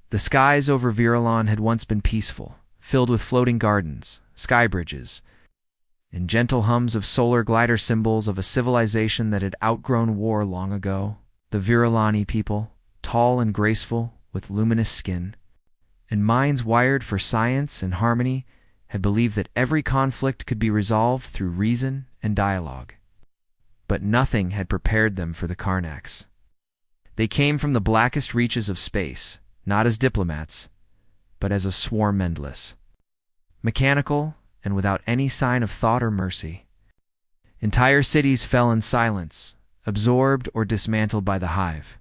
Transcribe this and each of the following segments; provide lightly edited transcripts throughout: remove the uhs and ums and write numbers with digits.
The skies over Virulon had once been peaceful, filled with floating gardens, sky bridges, and gentle hums of solar glider, symbols of a civilization that had outgrown war long ago. The Virulani people, tall and graceful, with luminous skin, and minds wired for science and harmony, had believed that every conflict could be resolved through reason and dialogue. But nothing had prepared them for the Karnacs. They came from the blackest reaches of space, not as diplomats, but as a swarm endless, mechanical and without any sign of thought or mercy. Entire cities fell in silence, absorbed or dismantled by the hive.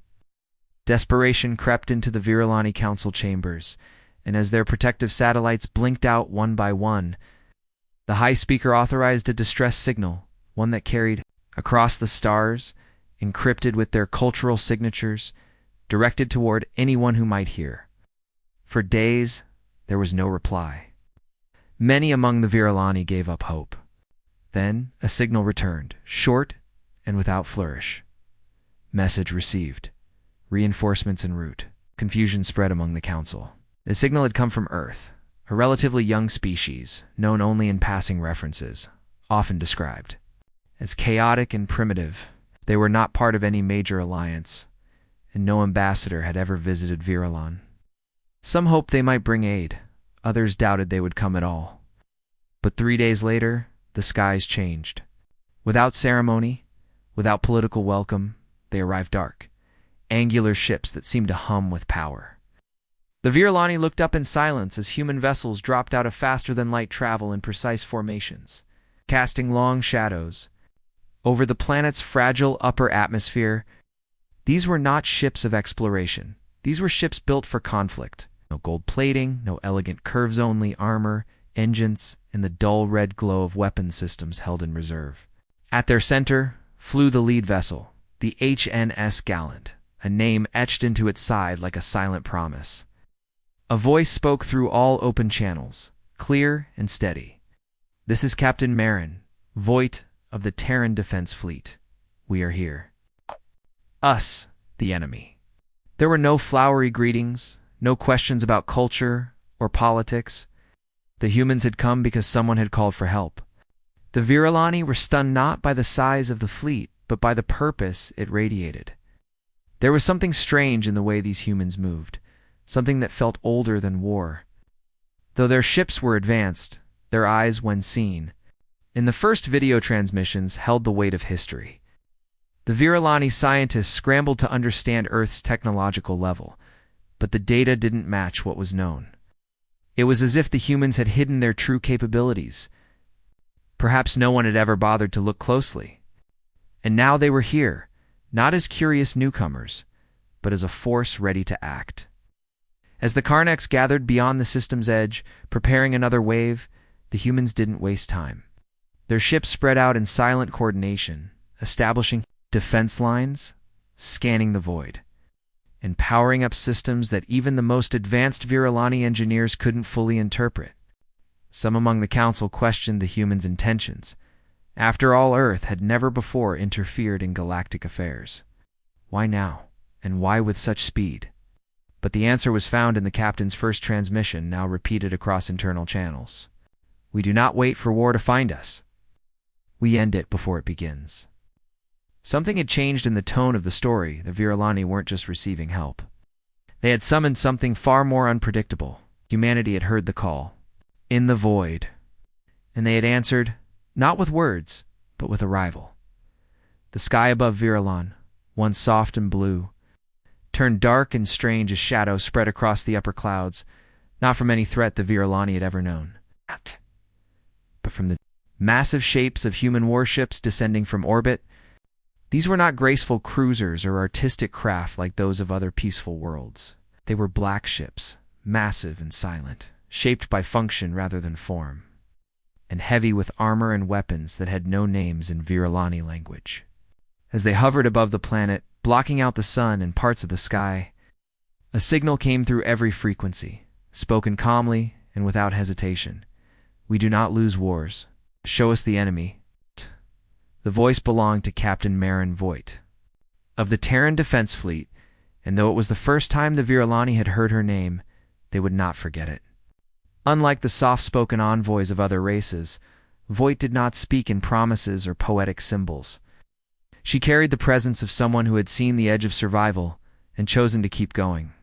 Desperation crept into the Virulani council chambers, and as their protective satellites blinked out one by one, the High Speaker authorized a distress signal, one that carried across the stars, encrypted with their cultural signatures, directed toward anyone who might hear. For days, there was no reply. Many among the Virulani gave up hope. Then a signal returned, short and without flourish. Message received. Reinforcements en route. Confusion spread among the council. The signal had come from Earth, a relatively young species, known only in passing references, often described as chaotic and primitive. They were not part of any major alliance, and no ambassador had ever visited Virulon. Some hoped they might bring aid, others doubted they would come at all. But 3 days later, the skies changed. Without ceremony, without political welcome, they arrived dark, angular ships that seemed to hum with power. The Virulani looked up in silence as human vessels dropped out of faster-than-light travel in precise formations, casting long shadows over the planet's fragile upper atmosphere. These were not ships of exploration. These were ships built for conflict. No gold plating, no elegant curves-only armor, engines, and the dull red glow of weapon systems held in reserve. At their center flew the lead vessel, the HNS Gallant, a name etched into its side like a silent promise. A voice spoke through all open channels, clear and steady. "This is Captain Marin, Voight of the Terran Defense Fleet. We are here." Us, the enemy. There were no flowery greetings, no questions about culture or politics. The humans had come because someone had called for help. The Virulani were stunned not by the size of the fleet, but by the purpose it radiated. There was something strange in the way these humans moved, something that felt older than war. Though their ships were advanced, their eyes, when seen, in the first video transmissions, held the weight of history. The Virulani scientists scrambled to understand Earth's technological level, but the data didn't match what was known. It was as if the humans had hidden their true capabilities. Perhaps no one had ever bothered to look closely. And now they were here, not as curious newcomers, but as a force ready to act. As the Karnacs gathered beyond the system's edge, preparing another wave, the humans didn't waste time. Their ships spread out in silent coordination, establishing defense lines, scanning the void, and powering up systems that even the most advanced Virulani engineers couldn't fully interpret. Some among the council questioned the humans' intentions. After all, Earth had never before interfered in galactic affairs. Why now? And why with such speed? But the answer was found in the captain's first transmission, now repeated across internal channels. "We do not wait for war to find us. We end it before it begins." Something had changed in the tone of the story. The Virulani weren't just receiving help. They had summoned something far more unpredictable. Humanity had heard the call, in the void, and they had answered, not with words, but with arrival. The sky above Virulon, once soft and blue, turned dark and strange as shadows spread across the upper clouds, not from any threat the Virulani had ever known, but from the massive shapes of human warships descending from orbit. These were not graceful cruisers or artistic craft like those of other peaceful worlds. They were black ships, massive and silent, shaped by function rather than form, and heavy with armor and weapons that had no names in Virulani language. As they hovered above the planet, blocking out the sun and parts of the sky, a signal came through every frequency, spoken calmly and without hesitation. "We do not lose wars. Show us the enemy." The voice belonged to Captain Marin Voight of the Terran Defense Fleet, and though it was the first time the Virolani had heard her name, they would not forget it. Unlike the soft-spoken envoys of other races, Voight did not speak in promises or poetic symbols. She carried the presence of someone who had seen the edge of survival and chosen to keep going.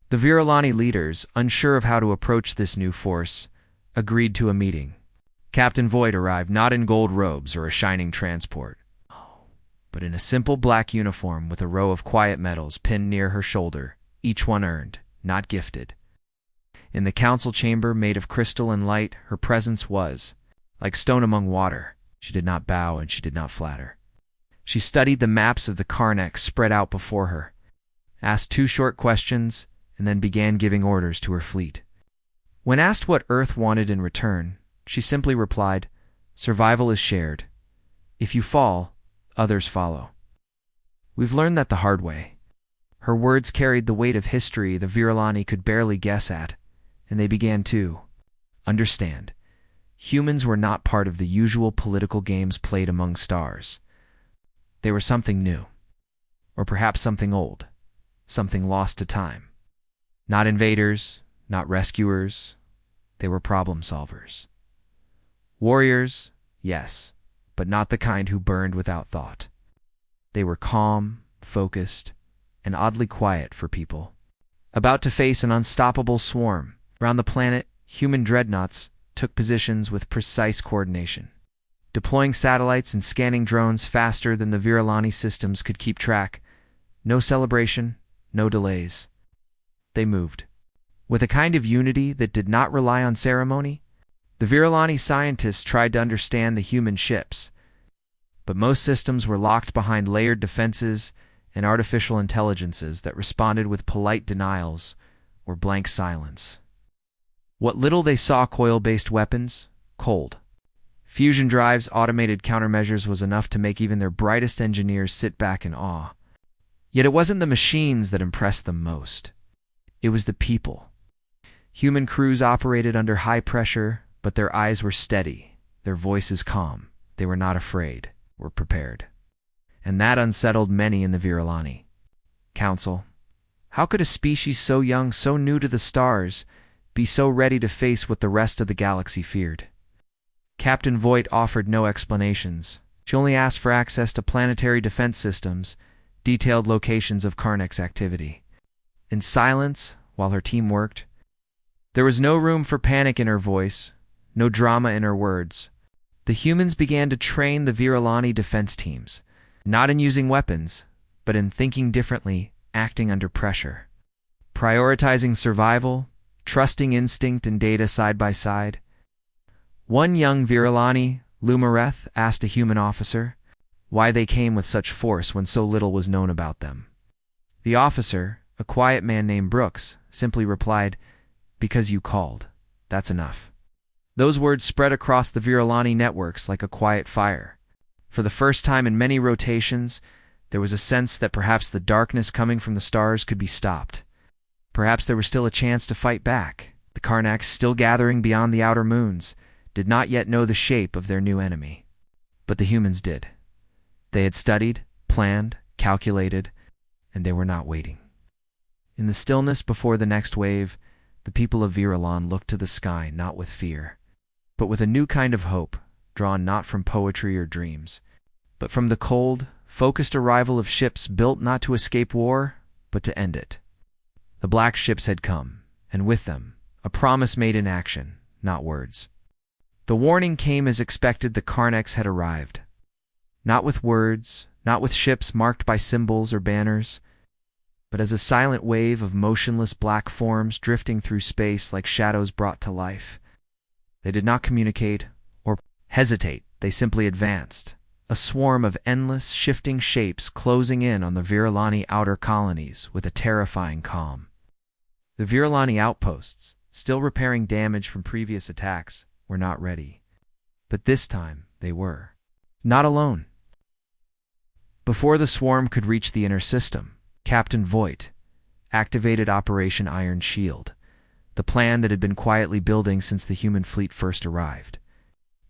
The Virolani leaders, unsure of how to approach this new force, agreed to a meeting. Captain Voight arrived not in gold robes or a shining transport, but in a simple black uniform with a row of quiet medals pinned near her shoulder, each one earned, not gifted. In the council chamber made of crystal and light, her presence was like stone among water. She did not bow and she did not flatter. She studied the maps of the Karnak spread out before her, asked 2 short questions, and then began giving orders to her fleet. When asked what Earth wanted in return, she simply replied, "Survival is shared. If you fall, others follow." We've learned that the hard way. Her words carried the weight of history the Virolani could barely guess at, and they began to understand. Humans were not part of the usual political games played among stars. They were something new, or perhaps something old, something lost to time. Not invaders, not rescuers, they were problem solvers. Warriors, yes, but not the kind who burned without thought. They were calm, focused, and oddly quiet for people. About to face an unstoppable swarm, around the planet, human dreadnoughts took positions with precise coordination, deploying satellites and scanning drones faster than the Virolani systems could keep track. No celebration, no delays. They moved. With a kind of unity that did not rely on ceremony, the Virolani scientists tried to understand the human ships, but most systems were locked behind layered defenses and artificial intelligences that responded with polite denials or blank silence. What little they saw coil-based weapons, cold. Fusion drives, automated countermeasures was enough to make even their brightest engineers sit back in awe. Yet it wasn't the machines that impressed them most. It was the people. Human crews operated under high pressure, but their eyes were steady, their voices calm. They were not afraid, were prepared. And that unsettled many in the Virolani Council. How could a species so young, so new to the stars, be so ready to face what the rest of the galaxy feared? Captain Voight offered no explanations. She only asked for access to planetary defense systems, detailed locations of Karnak's activity. In silence, while her team worked, there was no room for panic in her voice, no drama in her words. The humans began to train the Virolani defense teams, not in using weapons, but in thinking differently, acting under pressure, prioritizing survival, trusting instinct and data side by side. One young Virolani, Lumareth, asked a human officer why they came with such force when so little was known about them. The officer, a quiet man named Brooks, simply replied, "Because you called. That's enough." Those words spread across the Virolani networks like a quiet fire. For the first time in many rotations, there was a sense that perhaps the darkness coming from the stars could be stopped. Perhaps there was still a chance to fight back. The Karnaks, still gathering beyond the outer moons, did not yet know the shape of their new enemy. But the humans did. They had studied, planned, calculated, and they were not waiting. In the stillness before the next wave, the people of Virolon looked to the sky not with fear, but with a new kind of hope, drawn not from poetry or dreams, but from the cold, focused arrival of ships built not to escape war, but to end it. The black ships had come, and with them, a promise made in action, not words. The warning came as expected. The Karnaks had arrived. Not with words, not with ships marked by symbols or banners, but as a silent wave of motionless black forms drifting through space like shadows brought to life. They did not communicate or hesitate, they simply advanced, a swarm of endless, shifting shapes closing in on the Virolani outer colonies with a terrifying calm. The Virolani outposts, still repairing damage from previous attacks, were not ready. But this time they were. Not alone. Before the swarm could reach the inner system, Captain Voight activated Operation Iron Shield, the plan that had been quietly building since the human fleet first arrived.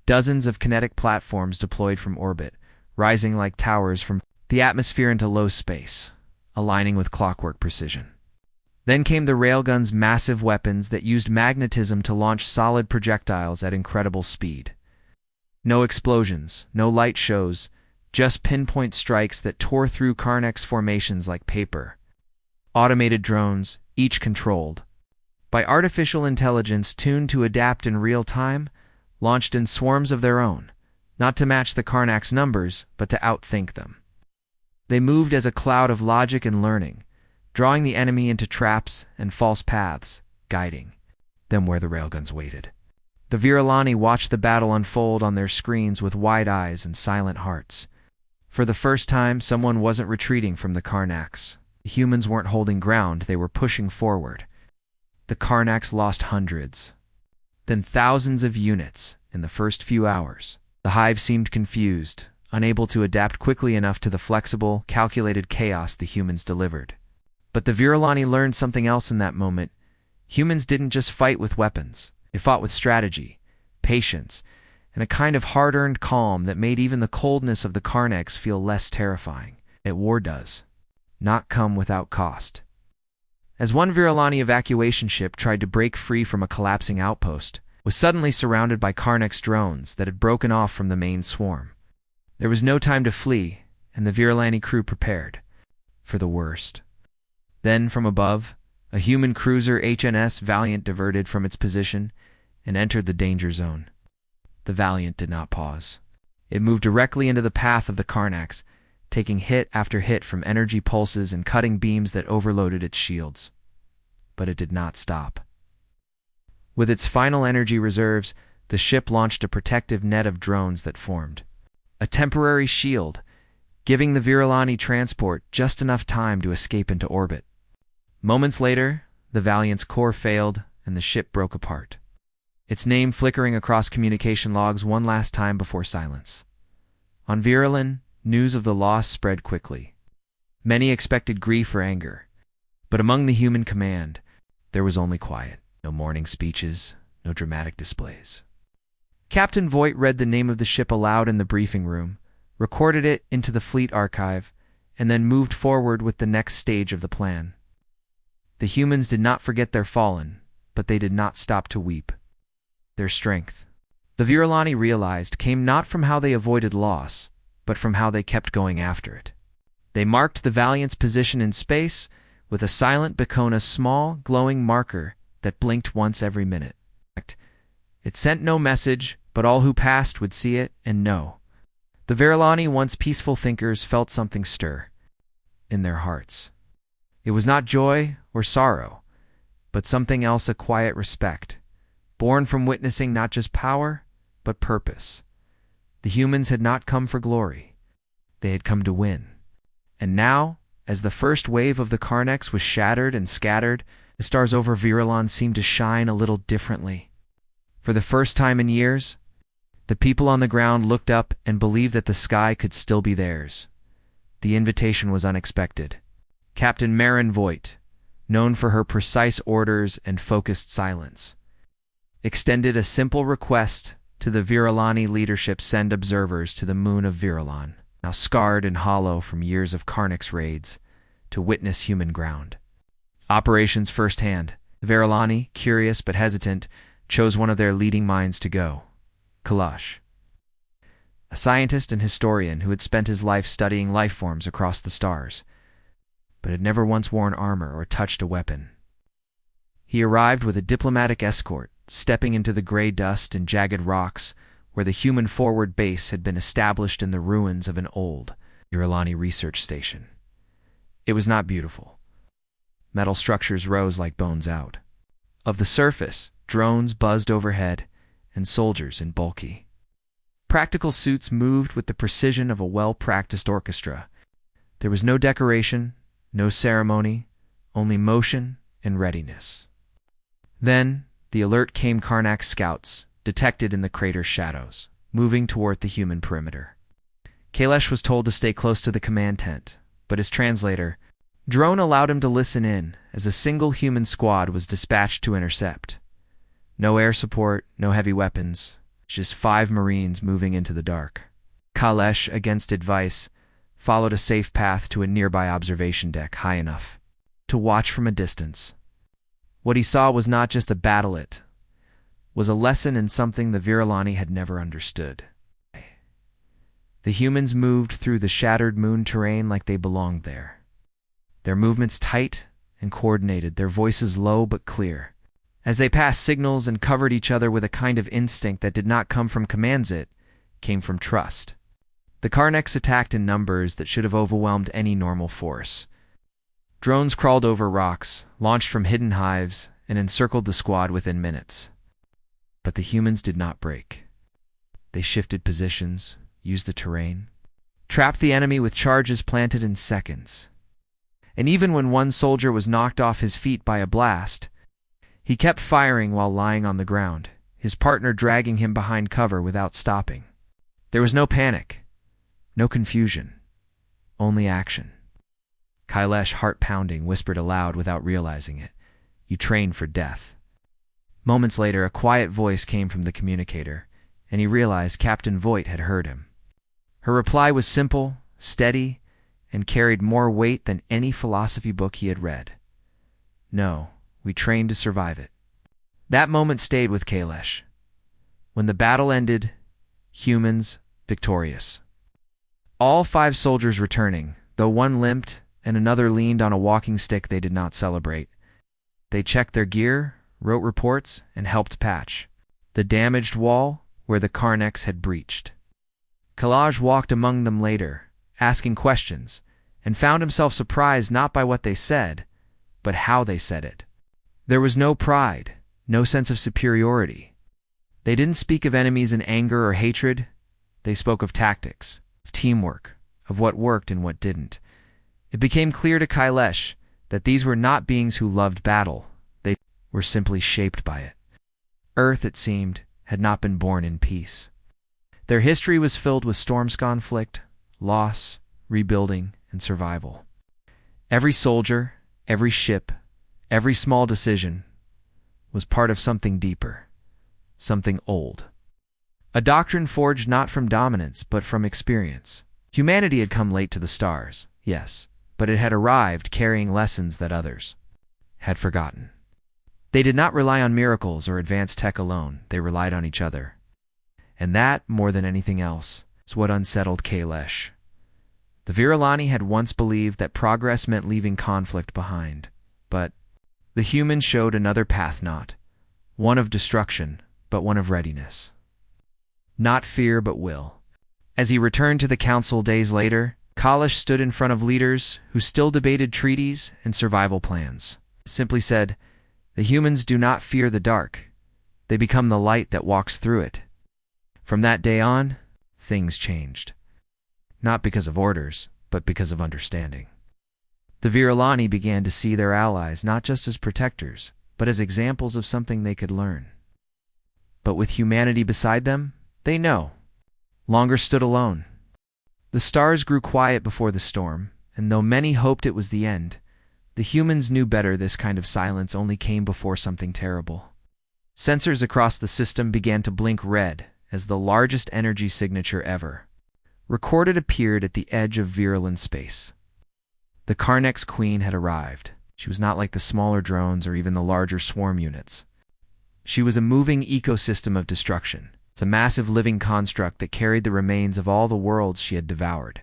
Dozens of kinetic platforms deployed from orbit, rising like towers from the atmosphere into low space. aligning with clockwork precision. Then came the railgun's massive weapons that used magnetism to launch solid projectiles at incredible speed. No explosions, no light shows, just pinpoint strikes that tore through Karnak's formations like paper. Automated drones, each controlled by artificial intelligence tuned to adapt in real time, launched in swarms of their own, not to match the Karnak's numbers, but to outthink them. They moved as a cloud of logic and learning, drawing the enemy into traps and false paths, guiding them where the railguns waited. The Viralani watched the battle unfold on their screens with wide eyes and silent hearts. For the first time, someone wasn't retreating from the Karnaks. The humans weren't holding ground, they were pushing forward. The Karnaks lost hundreds, then thousands of units in the first few hours. The hive seemed confused, unable to adapt quickly enough to the flexible, calculated chaos the humans delivered. But the Viralani learned something else in that moment. Humans didn't just fight with weapons. They fought with strategy, patience, and a kind of hard-earned calm that made even the coldness of the Karnaks feel less terrifying. War does not come without cost. As one Viralani evacuation ship tried to break free from a collapsing outpost, it was suddenly surrounded by Karnak's drones that had broken off from the main swarm. There was no time to flee, and the Viralani crew prepared for the worst. Then, from above, a human cruiser HNS Valiant diverted from its position and entered the danger zone. The Valiant did not pause. It moved directly into the path of the Karnaks, taking hit after hit from energy pulses and cutting beams that overloaded its shields. But it did not stop. With its final energy reserves, the ship launched a protective net of drones that formed a temporary shield, giving the Viralani transport just enough time to escape into orbit. Moments later, the Valiant's core failed and the ship broke apart, its name flickering across communication logs one last time before silence. On Viralan, news of the loss spread quickly. Many expected grief or anger, but among the human command, there was only quiet. No mourning speeches, no dramatic displays. Captain Voight read the name of the ship aloud in the briefing room, recorded it into the fleet archive, and then moved forward with the next stage of the plan. The humans did not forget their fallen, but they did not stop to weep. Their strength, the Viralani realized, came not from how they avoided loss, but from how they kept going after it. They marked the Valiant's position in space with a silent Bacona small, glowing marker that blinked once every minute. It sent no message, but all who passed would see it and know. The Viralani, once peaceful thinkers, felt something stir in their hearts. It was not joy or sorrow, but something else, a quiet respect, born from witnessing not just power, but purpose. The humans had not come for glory. They had come to win. And now, as the first wave of the Karnaks was shattered and scattered, the stars over Viralan seemed to shine a little differently. For the first time in years, the people on the ground looked up and believed that the sky could still be theirs. The invitation was unexpected. Captain Marin Voight, known for her precise orders and focused silence, extended a simple request to the Viralani leadership: send observers to the moon of Viralan, now scarred and hollow from years of Karnak's raids, to witness human ground operations firsthand. The Viralani, curious but hesitant, chose one of their leading minds to go, Kailash, a scientist and historian who had spent his life studying life forms across the stars, but had never once worn armor or touched a weapon. He arrived with a diplomatic escort, stepping into the gray dust and jagged rocks where the human forward base had been established in the ruins of an old Viralani research station. It was not beautiful. Metal structures rose like bones out of the surface. Drones buzzed overhead, and soldiers in bulky, practical suits moved with the precision of a well-practiced orchestra. There was no decoration, no ceremony, only motion and readiness. Then, the alert came. Karnak scouts, detected in the crater's shadows, moving toward the human perimeter. Kailash was told to stay close to the command tent, but his translator, Drone, allowed him to listen in as a single human squad was dispatched to intercept. No air support, no heavy weapons, just 5 Marines moving into the dark. Kailash, against advice, followed a safe path to a nearby observation deck high enough to watch from a distance. What he saw was not just a battle, it was a lesson in something the Virulani had never understood. The humans moved through the shattered moon terrain like they belonged there. Their movements tight and coordinated, their voices low but clear. As they passed signals and covered each other with a kind of instinct that did not come from commands, it came from trust. The Karneks attacked in numbers that should have overwhelmed any normal force. Drones crawled over rocks, launched from hidden hives, and encircled the squad within minutes. But the humans did not break. They shifted positions, used the terrain, trapped the enemy with charges planted in seconds. And even when one soldier was knocked off his feet by a blast, he kept firing while lying on the ground, his partner dragging him behind cover without stopping. There was no panic, no confusion, only action. Kailash, heart pounding, whispered aloud without realizing it, "You trained for death." Moments later, a quiet voice came from the communicator, and he realized Captain Voight had heard him. Her reply was simple, steady, and carried more weight than any philosophy book he had read. "No, we trained to survive it." That moment stayed with Kailash. When the battle ended, humans victorious. All 5 soldiers returning, though one limped and another leaned on a walking stick, they did not celebrate. They checked their gear, wrote reports, and helped patch the damaged wall where the Karneks had breached. Kailash walked among them later, asking questions, and found himself surprised not by what they said, but how they said it. There was no pride, no sense of superiority. They didn't speak of enemies in anger or hatred. They spoke of tactics, of teamwork, of what worked and what didn't. It became clear to Kailash that these were not beings who loved battle. They were simply shaped by it. Earth, it seemed, had not been born in peace. Their history was filled with storms, conflict, loss, rebuilding, and survival. Every soldier, every ship, every small decision was part of something deeper, something old. A doctrine forged not from dominance, but from experience. Humanity had come late to the stars, yes, but it had arrived carrying lessons that others had forgotten. They did not rely on miracles or advanced tech alone. They relied on each other. And that, more than anything else, is what unsettled Kailash. The Virulani had once believed that progress meant leaving conflict behind, but the humans showed another path, not one of destruction, but one of readiness. Not fear, but will. As he returned to the council days later, Kailash stood in front of leaders who still debated treaties and survival plans. Simply said, "The humans do not fear the dark. They become the light that walks through it." From that day on, things changed. Not because of orders, but because of understanding. The Virulani began to see their allies not just as protectors, but as examples of something they could learn. But with humanity beside them, they no longer stood alone. The stars grew quiet before the storm, and though many hoped it was the end, the humans knew better. This kind of silence only came before something terrible. Sensors across the system began to blink red as the largest energy signature ever recorded appeared at the edge of virulent space. The Karneks Queen had arrived. She was not like the smaller drones or even the larger swarm units. She was a moving ecosystem of destruction. It's a massive living construct that carried the remains of all the worlds she had devoured.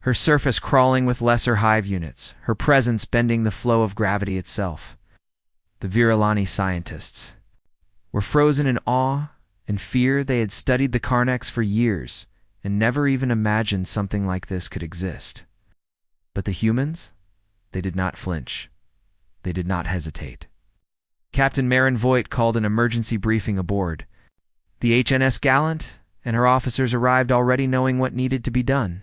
Her surface crawling with lesser hive units, her presence bending the flow of gravity itself. The Virulani scientists were frozen in awe and fear. They had studied the Karneks for years and never even imagined something like this could exist. But the humans? They did not flinch. They did not hesitate. Captain Marin Voight called an emergency briefing aboard. The HNS Gallant and her officers arrived already knowing what needed to be done.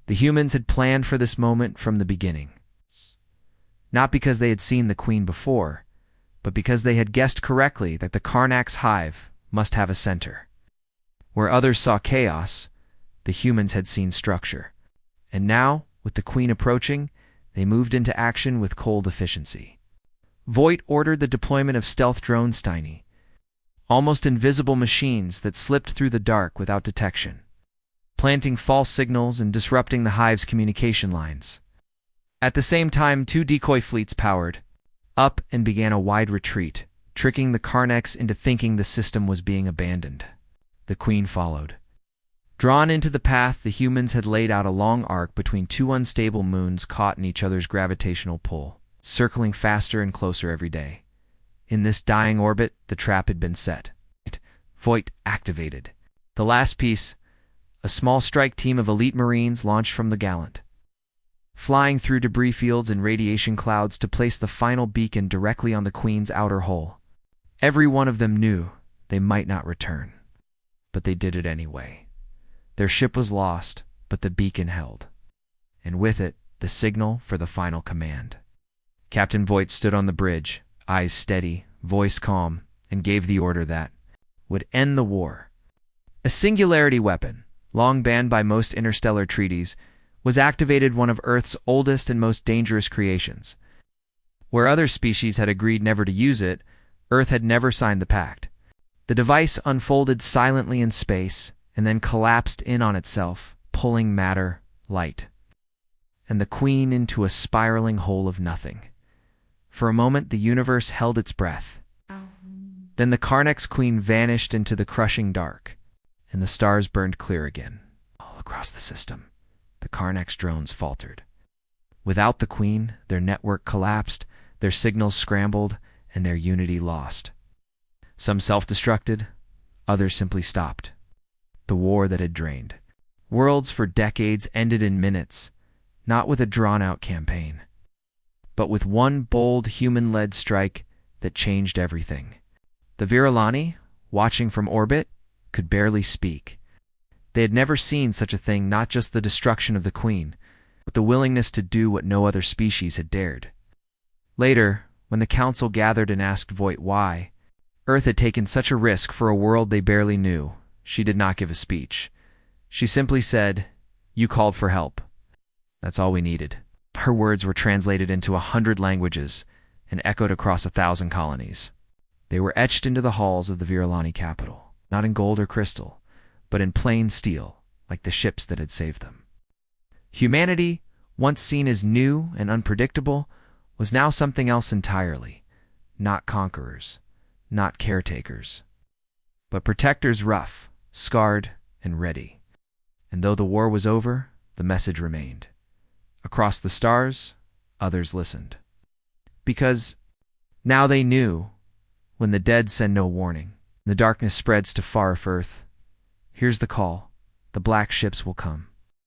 The humans had planned for this moment from the beginning. Not because they had seen the Queen before, but because they had guessed correctly that the Karnaks hive must have a center. Where others saw chaos, the humans had seen structure. And now, with the Queen approaching, they moved into action with cold efficiency. Voight ordered the deployment of stealth drones, tiny, almost invisible machines that slipped through the dark without detection. planting false signals and disrupting the hive's communication lines. At the same time, 2 decoy fleets powered up and began a wide retreat, tricking the Karneks into thinking the system was being abandoned. The Queen followed. Drawn into the path, the humans had laid out a long arc between 2 unstable moons caught in each other's gravitational pull, circling faster and closer every day. In this dying orbit, the trap had been set. Voight activated. The last piece, a small strike team of elite Marines launched from the Gallant, flying through debris fields and radiation clouds to place the final beacon directly on the Queen's outer hull. Every one of them knew they might not return, but they did it anyway. Their ship was lost, but the beacon held, and with it, the signal for the final command. Captain Voight stood on the bridge, eyes steady, voice calm, and gave the order that would end the war. A singularity weapon, long banned by most interstellar treaties, was activated, one of Earth's oldest and most dangerous creations. Where other species had agreed never to use it, Earth had never signed the pact. The device unfolded silently in space and then collapsed in on itself, pulling matter, light, and the Queen into a spiraling hole of nothing. For a moment, the universe held its breath. Then the Karnek's Queen vanished into the crushing dark, and the stars burned clear again. All across the system, the Karnek's drones faltered. Without the Queen, their network collapsed, their signals scrambled, and their unity lost. Some self-destructed, others simply stopped. The war that had drained worlds for decades ended in minutes, not with a drawn-out campaign, but with one bold human-led strike that changed everything. The Viralani, watching from orbit, could barely speak. They had never seen such a thing, not just the destruction of the Queen, but the willingness to do what no other species had dared. Later, when the Council gathered and asked Voight why Earth had taken such a risk for a world they barely knew, she did not give a speech. She simply said, "You called for help. That's all we needed." Her words were translated into 100 languages and echoed across 1,000 colonies. They were etched into the halls of the Viralani capital, not in gold or crystal, but in plain steel, like the ships that had saved them. Humanity, once seen as new and unpredictable, was now something else entirely. Not conquerors, not caretakers, but protectors, rough, scarred, and ready. And though the war was over, the message remained. Across the stars, others listened. Because now they knew, when the dead send no warning, the darkness spreads to far off Earth. Here's the call. The black ships will come.